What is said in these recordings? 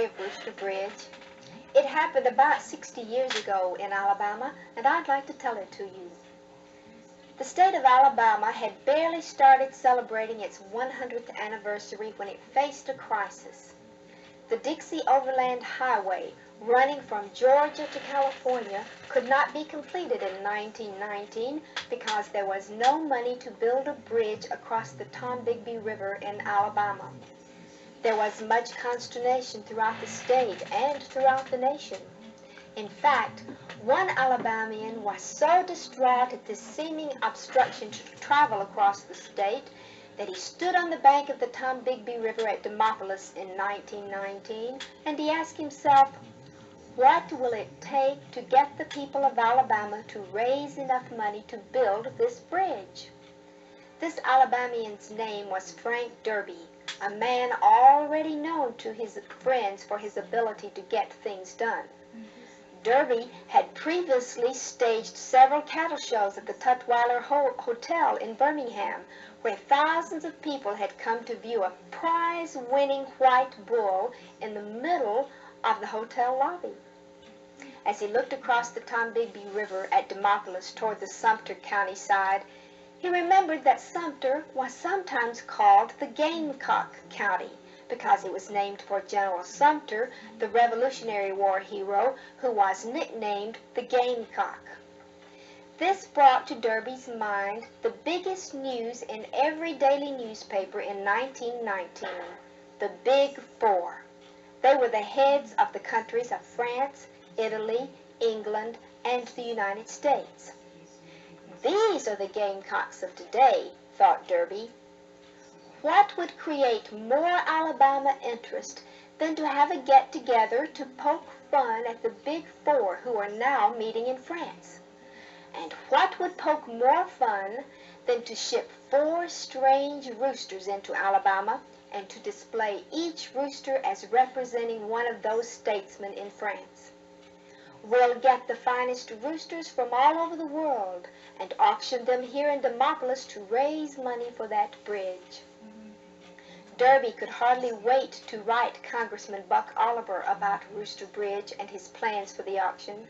of Rooster Bridge. It happened about 60 years ago in Alabama, and I'd like to tell it to you. The state of Alabama had barely started celebrating its 100th anniversary when it faced a crisis. The Dixie Overland Highway, running from Georgia to California, could not be completed in 1919 because there was no money to build a bridge across the Tombigbee River in Alabama. There was much consternation throughout the state and throughout the nation. In fact, one Alabamian was so distraught at this seeming obstruction to travel across the state that he stood on the bank of the Tombigbee River at Demopolis in 1919, and he asked himself, what will it take to get the people of Alabama to raise enough money to build this bridge? This Alabamian's name was Frank Derby, a man already known to his friends for his ability to get things done. Derby had previously staged several cattle shows at the Tutwiler Hotel in Birmingham, where thousands of people had come to view a prize-winning white bull in the middle of the hotel lobby. As he looked across the Tombigbee River at Demopolis toward the Sumter County side, he remembered that Sumter was sometimes called the Gamecock County because it was named for General Sumter, the Revolutionary War hero who was nicknamed the Gamecock. This brought to Derby's mind the biggest news in every daily newspaper in 1919, the Big Four. They were the heads of the countries of France, Italy, England, and the United States. These are the Gamecocks of today, thought Derby. What would create more Alabama interest than to have a get-together to poke fun at the Big Four who are now meeting in France? And what would poke more fun than to ship 4 strange roosters into Alabama and to display each rooster as representing one of those statesmen in France? We'll get the finest roosters from all over the world and auction them here in Demopolis to raise money for that bridge. Derby could hardly wait to write Congressman Buck Oliver about Rooster Bridge and his plans for the auction.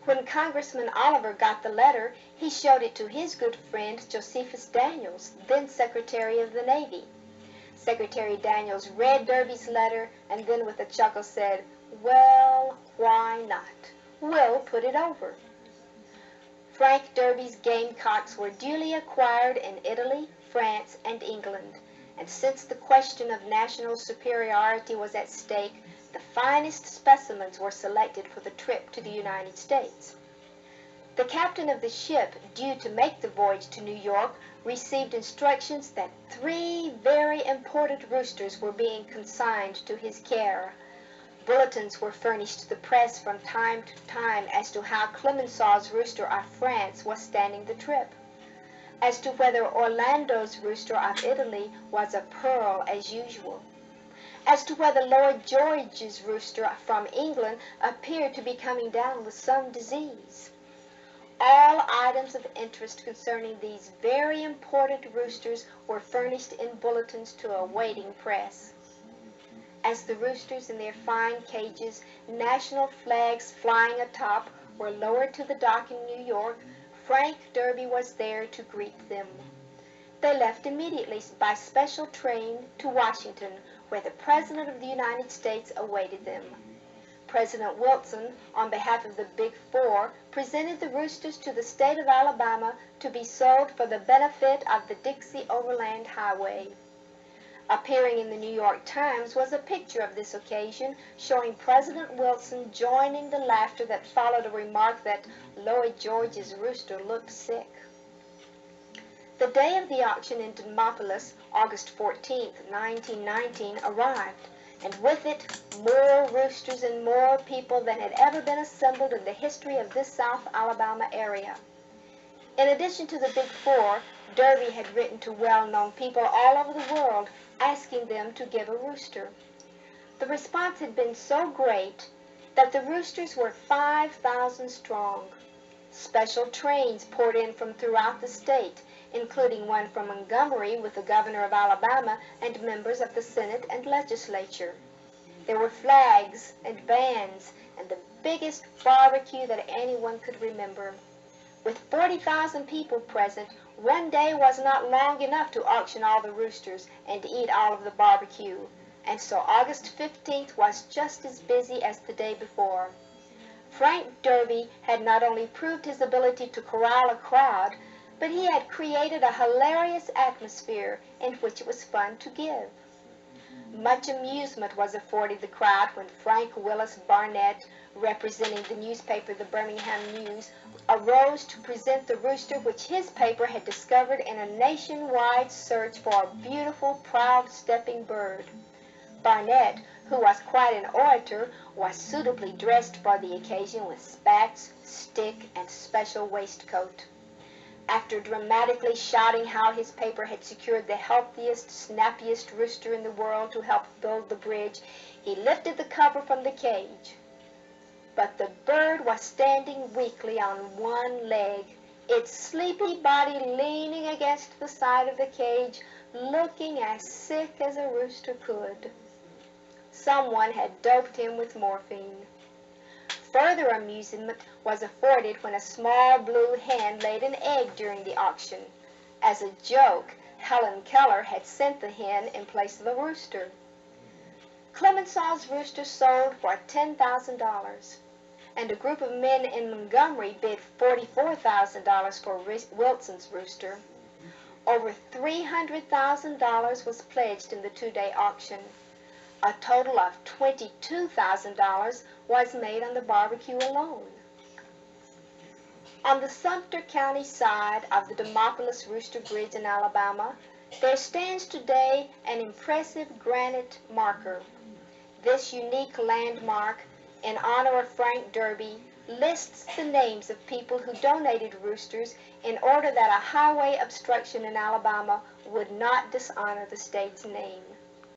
When Congressman Oliver got the letter, he showed it to his good friend Josephus Daniels, then Secretary of the Navy. Secretary Daniels read Derby's letter and then with a chuckle said, "Well, why not? We'll put it over." Frank Derby's Gamecocks were duly acquired in Italy, France, and England, and since the question of national superiority was at stake, the finest specimens were selected for the trip to the United States. The captain of the ship due to make the voyage to New York received instructions that 3 very important roosters were being consigned to his care. Bulletins were furnished to the press from time to time as to how Clemenceau's rooster of France was standing the trip, as to whether Orlando's rooster of Italy was a pearl as usual, as to whether Lord George's rooster from England appeared to be coming down with some disease. All items of interest concerning these very important roosters were furnished in bulletins to a waiting press. As the roosters in their fine cages, national flags flying atop, were lowered to the dock in New York, Frank Derby was there to greet them. They left immediately by special train to Washington, where the President of the United States awaited them. President Wilson, on behalf of the Big Four, presented the roosters to the state of Alabama to be sold for the benefit of the Dixie Overland Highway. Appearing in the New York Times was a picture of this occasion showing President Wilson joining the laughter that followed a remark that Lloyd George's rooster looked sick. The day of the auction in Demopolis, August 14, 1919, arrived, and with it more roosters and more people than had ever been assembled in the history of this South Alabama area. In addition to the Big Four, Derby had written to well-known people all over the world asking them to give a rooster. The response had been so great that the roosters were 5,000 strong. Special trains poured in from throughout the state, including one from Montgomery with the governor of Alabama and members of the Senate and legislature. There were flags and bands and the biggest barbecue that anyone could remember. With 40,000 people present, one day was not long enough to auction all the roosters and to eat all of the barbecue, and so August 15th was just as busy as the day before. Frank Derby had not only proved his ability to corral a crowd, but he had created a hilarious atmosphere in which it was fun to give. Much amusement was afforded the crowd when Frank Willis Barnett, representing the newspaper the Birmingham News, arose to present the rooster which his paper had discovered in a nationwide search for a beautiful, proud-stepping bird. Barnett, who was quite an orator, was suitably dressed for the occasion with spats, stick, and special waistcoat. After dramatically shouting how his paper had secured the healthiest, snappiest rooster in the world to help build the bridge, he lifted the cover from the cage. But the bird was standing weakly on one leg, its sleepy body leaning against the side of the cage, looking as sick as a rooster could. Someone had doped him with morphine. Further amusement was afforded when a small blue hen laid an egg during the auction. As a joke, Helen Keller had sent the hen in place of the rooster. Clemenceau's rooster sold for $10,000, and a group of men in Montgomery bid $44,000 for Wilson's rooster. Over $300,000 was pledged in the two-day auction. A total of $22,000 was made on the barbecue alone. On the Sumter County side of the Demopolis Rooster Bridge in Alabama, there stands today an impressive granite marker. This unique landmark, in honor of Frank Derby, lists the names of people who donated roosters in order that a highway obstruction in Alabama would not dishonor the state's name.